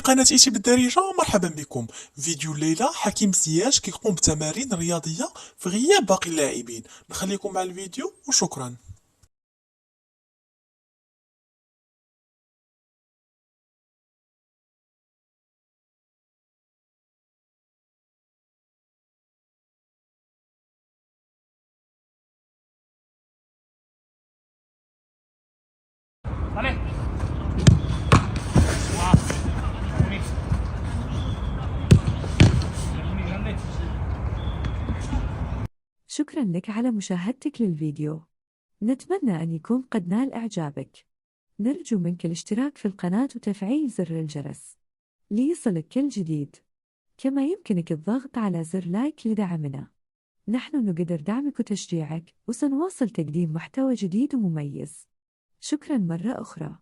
قناة ايتي بالدارجة. مرحبا بكم. فيديو الليلة حكيم زياش كيقوم بتمارين رياضية في غياب باقي اللاعبين. نخليكم مع الفيديو وشكرا. Vale. شكرا لك على مشاهدتك للفيديو. نتمنى أن يكون قد نال إعجابك. نرجو منك الاشتراك في القناة وتفعيل زر الجرس ليصلك كل جديد. كما يمكنك الضغط على زر لايك لدعمنا. نحن نقدر دعمك وتشجيعك وسنواصل تقديم محتوى جديد ومميز. شكرا مرة أخرى.